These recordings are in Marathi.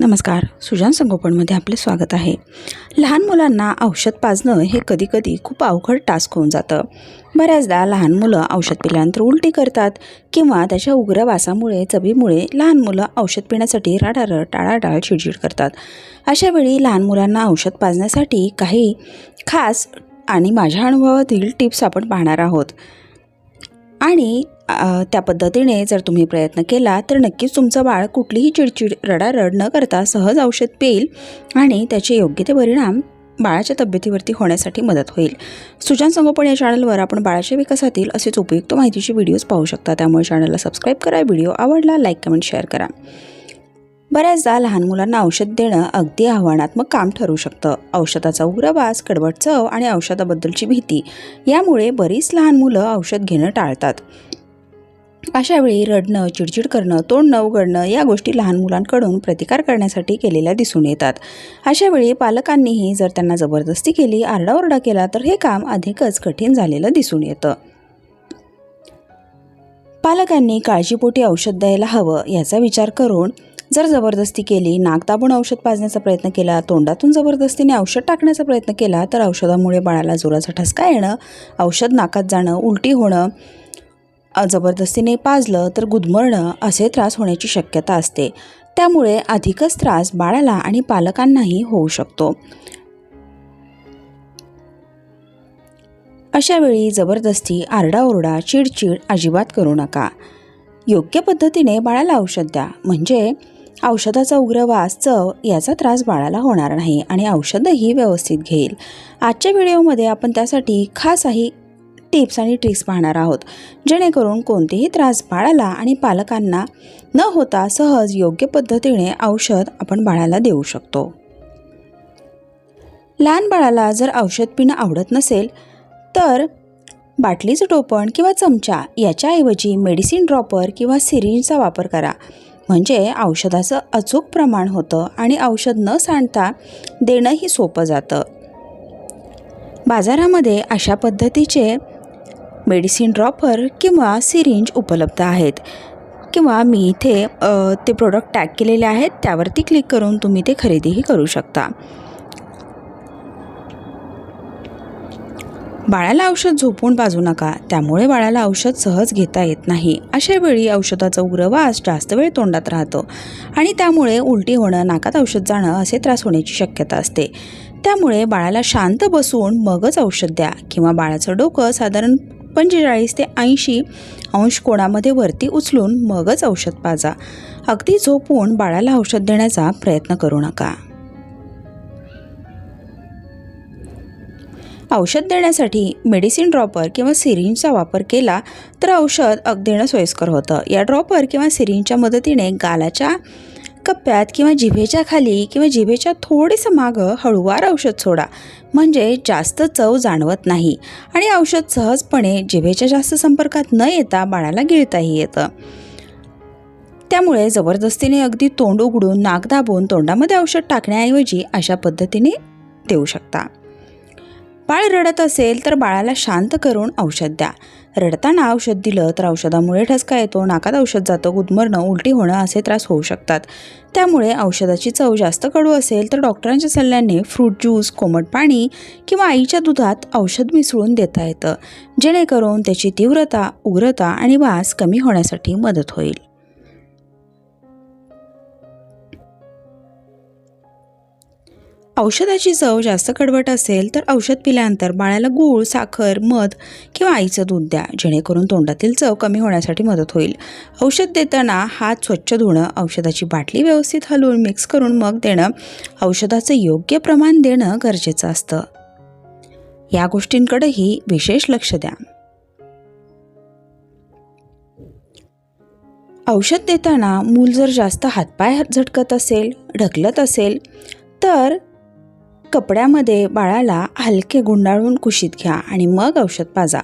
नमस्कार. सुजान संगोपनमध्ये आपले स्वागत आहे. लहान मुलांना औषध पाजणं हे कधीकधी खूप अवघड टास्क होऊन जातं. बऱ्याचदा लहान मुलं औषध पिल्यानंतर उलटी करतात किंवा त्याच्या उग्र वासामुळे चवीमुळे लहान मुलं औषध पिण्यासाठी राडारड टाळाटाळ चिडचिड करतात. अशावेळी लहान मुलांना औषध पाजण्यासाठी काही खास आणि माझ्या अनुभवातील टिप्स आपण पाहणार आहोत. आणि त्या पद्धतीने जर तुम्ही प्रयत्न केला तर नक्कीच तुमचं बाळ कुठलीही चिडचिड रडारड न करता सहज औषध पिईल आणि त्याचे योग्य ते परिणाम बाळाच्या तब्येतीवरती होण्यासाठी मदत होईल. सुजान संगोपन या चॅनलवर आपण बाळाच्या विकासातील असेच उपयुक्त माहितीचे व्हिडिओज पाहू शकता. त्यामुळे चॅनलला सबस्क्राईब करा, व्हिडिओ आवडला लाईक कमेंट शेअर करा. बऱ्याचदा लहान मुलांना औषध देणं अगदी आव्हानात्मक काम ठरू शकतं. औषधाचा उग्र वास, कडवट चव आणि औषधाबद्दलची भीती यामुळे बरीच लहान मुलं औषध घेणं टाळतात. अशावेळी रडणं, चिडचिड करणं, तोंड न उघडणं या गोष्टी लहान मुलांकडून प्रतिकार करण्यासाठी केलेल्या दिसून येतात. अशावेळी पालकांनीही जर त्यांना जबरदस्ती केली, आरडाओरडा केला तर हे काम अधिकच कठीण झालेलं दिसून येतं. पालकांनी काळजीपोटी औषध द्यायला हवं याचा विचार करून जर जबरदस्ती केली, नाक दाबून औषध पाजण्याचा प्रयत्न केला, तोंडातून जबरदस्तीने औषध टाकण्याचा प्रयत्न केला तर औषधामुळे बाळाला जोराचा ठसका येणं, औषध नाकात जाणं, उलटी होणं, जबरदस्तीने पाजलं तर गुदमरणं असे त्रास होण्याची शक्यता असते. त्यामुळे अधिकच त्रास बाळाला आणि पालकांनाही होऊ शकतो. अशावेळी जबरदस्ती, आरडाओरडा, चिडचिड अजिबात करू नका. योग्य पद्धतीने बाळाला औषध द्या, म्हणजे औषधाचा उग्र वास, चव याचा त्रास बाळाला होणार नाही आणि औषधही व्यवस्थित घेईल. आजच्या व्हिडिओमध्ये आपण त्यासाठी खास टिप्स आणि ट्रिक्स पाहणार आहोत, जेणेकरून कोणतेही त्रास बाळाला आणि पालकांना न होता सहज योग्य पद्धतीने औषध आपण बाळाला देऊ शकतो. लहान बाळाला जर औषध पिणं आवडत नसेल तर बाटलीचं टोपण किंवा चमचा याच्याऐवजी मेडिसिन ड्रॉपर किंवा सिरिंजचा वापर करा, म्हणजे औषधाचं अचूक प्रमाण होतं आणि औषध न सांडता देणंही सोपं जातं. बाजारामध्ये अशा पद्धतीचे मेडिसिन ड्रॉपर किंवा सिरिंज उपलब्ध आहेत किंवा मी इथे ते प्रोडक्ट टॅग केलेले आहेत, त्यावरती क्लिक करून तुम्ही ते खरेदीही करू शकता. बाळाला औषध झोपून पाजू नका, त्यामुळे बाळाला औषध सहज घेता येत नाही. अशावेळी औषधाचा उग्र वास जास्त वेळ तोंडात राहतो आणि त्यामुळे उलटी होणं, नाकात औषध जाणं असे त्रास होण्याची शक्यता असते. त्यामुळे बाळाला शांत बसवून मगच औषध द्या किंवा बाळाचं डोकं साधारण 45 ते 80 अंश कोणामध्ये वरती उचलून मगच औषध पाजा. अगदी झोपून बाळाला औषध देण्याचा प्रयत्न करू नका. औषध देण्यासाठी मेडिसिन ड्रॉपर किंवा सिरिंजचा वापर केला तर औषध देणं सोयीस्कर होतं. या ड्रॉपर किंवा सिरिंजच्या मदतीने गालाच्या कप्प्यात किंवा जिभेच्या खाली किंवा जिभेच्या थोडेसं मागं हळूवार औषध सोडा, म्हणजे जास्त चव जाणवत नाही आणि औषध सहजपणे जिभेच्या जास्त संपर्कात न येता बाळाला गिळताही येतं. त्यामुळे जबरदस्तीने अगदी तोंड उघडून नाक दाबून तोंडामध्ये औषध टाकण्याऐवजी अशा पद्धतीने देऊ शकता. बाळ रडत असेल तर बाळाला शांत करून औषध द्या. रडताना औषध दिलं तर औषधामुळे ठसका येतो, नाकात औषध जातं, गुदमरणं, उलटी होणं असे त्रास होऊ शकतात. त्यामुळे औषधाची चव जास्त कडू असेल तर डॉक्टरांच्या सल्ल्याने फ्रूट ज्यूस, कोमट पाणी किंवा आईच्या दुधात औषध मिसळून देता येतं, जेणेकरून त्याची तीव्रता, उग्रता आणि वास कमी होण्यासाठी मदत होईल. औषधाची चव जास्त कडवट असेल तर औषध पिल्यानंतर बाळाला गूळ, साखर, मध किंवा आईचं दूध द्या, जेणेकरून तोंडातील चव कमी होण्यासाठी मदत होईल. औषध देताना हात स्वच्छ धुणं, औषधाची बाटली व्यवस्थित हलवून मिक्स करून मग देणं, औषधाचं योग्य प्रमाण देणं गरजेचं असतं. या गोष्टींकडेही विशेष लक्ष द्या. औषध देताना मूल जर जास्त हातपाय झटकत असेल, ढकलत असेल तर कपड्यामध्ये बाळाला हलके गुंडाळून कुशीत घ्या आणि मग औषध पाजा.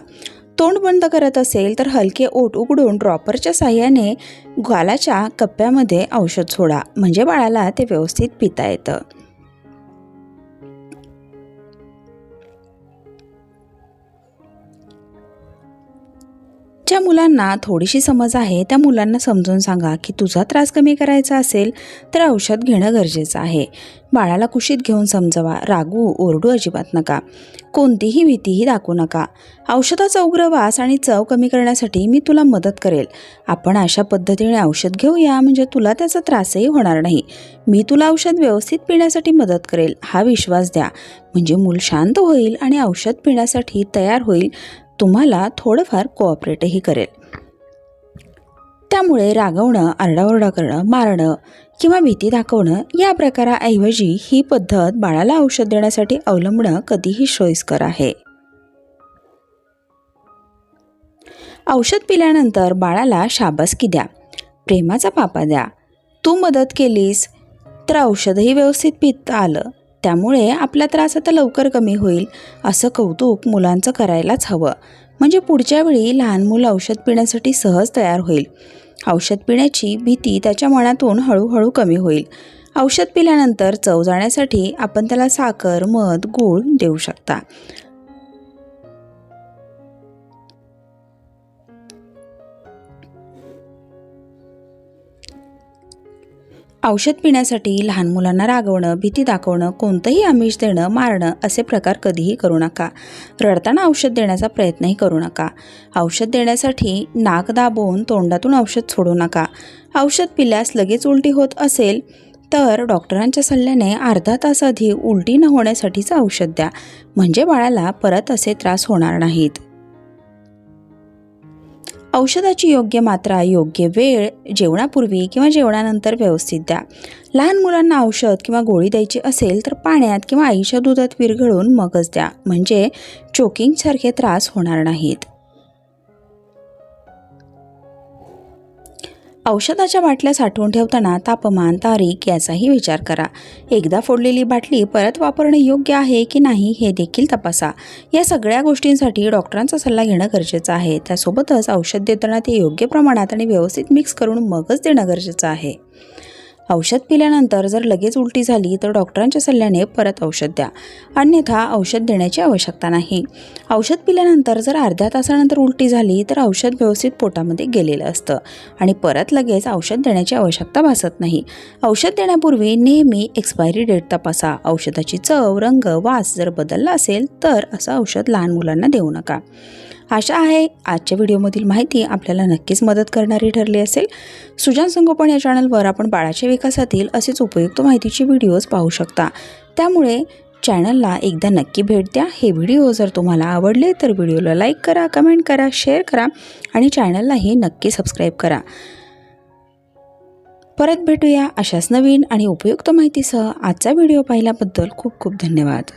तोंड बंद करत असेल तर हलके ओठ उघडून ड्रॉपरच्या साहाय्याने गालाच्या कप्प्यामध्ये औषध सोडा, म्हणजे बाळाला ते व्यवस्थित पिता येतं. ज्या मुलांना थोडीशी समज आहे त्या मुलांना समजून सांगा की तुझा त्रास कमी करायचा असेल तर औषध घेणं गरजेचं आहे. बाळाला कुशीत घेऊन समजवा, रागवू ओरडू अजिबात नका, कोणतीही भीतीही दाखवू नका. औषधाचा उग्र वास आणि चव कमी करण्यासाठी मी तुला मदत करेल. आपण अशा पद्धतीने औषध घेऊया म्हणजे तुला त्याचा त्रासही होणार नाही. मी तुला औषध व्यवस्थित पिण्यासाठी मदत करेल हा विश्वास द्या, म्हणजे मूल शांत होईल आणि औषध पिण्यासाठी तयार होईल, तुम्हाला थोडंफार कोऑपरेटही करेल. त्यामुळे रागवणं, आरडाओरडा करणं, मारणं किंवा भीती दाखवणं या प्रकाराऐवजी ही पद्धत बाळाला औषध देण्यासाठी अवलंबणं कधीही सोयीस्कर आहे. औषध पिल्यानंतर बाळाला शाबासकी द्या, प्रेमाचा पापा द्या. तू मदत केलीस तर औषधही व्यवस्थित पिता आलं, त्यामुळे आपला त्रास आता लवकर कमी होईल, असं कौतुक मुलांचं करायलाच हवं. म्हणजे पुढच्या वेळी लहान मूल औषध पिण्यासाठी सहज तयार होईल. औषध पिण्याची भीती त्याच्या मनातून हळूहळू कमी होईल. औषध पिल्यानंतर चव जाण्यासाठी आपण त्याला साखर, मध, गूळ देऊ शकता. औषध पिण्यासाठी लहान मुलांना रागवणं, भीती दाखवणं, कोणतंही आमिष देणं, मारणं असे प्रकार कधीही करू नका. रडताना औषध देण्याचा प्रयत्नही करू नका. औषध देण्यासाठी नाक दाबून तोंडातून औषध सोडू नका. औषध पिल्यास लगेच उलटी होत असेल तर डॉक्टरांच्या सल्ल्याने अर्धा तास आधी उलटी न होण्यासाठीचं औषध द्या, म्हणजे बाळाला परत असे त्रास होणार नाहीत. औषधाची योग्य मात्रा, योग्य वेळ, जेवणापूर्वी किंवा जेवणानंतर व्यवस्थित द्या. लहान मुलांना औषध किंवा गोळी द्यायची असेल तर पाण्यात किंवा आईच्या दुधात विरघळून मगच द्या, म्हणजे चोकिंगसारखे त्रास होणार नाहीत. औषधाच्या बाटल्या साठवून ठेवताना तापमान, तारीख याचाही विचार करा. एकदा फोडलेली बाटली परत वापरणे योग्य आहे की नाही हे देखील तपासा. या सगळ्या गोष्टींसाठी डॉक्टरांचा सल्ला घेणं गरजेचं आहे. त्यासोबतच औषध देताना ते योग्य प्रमाणात आणि व्यवस्थित मिक्स करून मगच देणं गरजेचं आहे. औषध पिल्यानंतर जर लगेच उलटी झाली तर डॉक्टरांच्या सल्ल्याने परत औषध द्या, अन्यथा औषध देण्याची आवश्यकता नाही. औषध पिल्यानंतर जर अर्ध्या तासानंतर उलटी झाली तर औषध व्यवस्थित पोटामध्ये गेलेलं असतं आणि परत लगेच औषध देण्याची आवश्यकता भासत नाही. औषध देण्यापूर्वी नेहमी एक्सपायरी डेट तपासा. औषधाची चव, रंग, वास जर बदलला असेल तर असं औषध लहान मुलांना देऊ नका. आशा आहे आजच्या व्हिडिओमधील माहिती आपल्याला नक्कीच मदत करणारी ठरली असेल. सुजान संगोपन या चॅनलवर आपण बाळाच्या विकासातील असेच उपयुक्त माहितीचे व्हिडिओज पाहू शकता. त्यामुळे चॅनलला एकदा नक्की भेट द्या. हे व्हिडिओ जर तुम्हाला आवडले तर व्हिडिओला लाईक करा, कमेंट करा, शेअर करा आणि चॅनललाही नक्की सबस्क्राईब करा. परत भेटूया अशाच नवीन आणि उपयुक्त माहितीसह. आजचा व्हिडिओ पाहिल्याबद्दल खूप खूप धन्यवाद.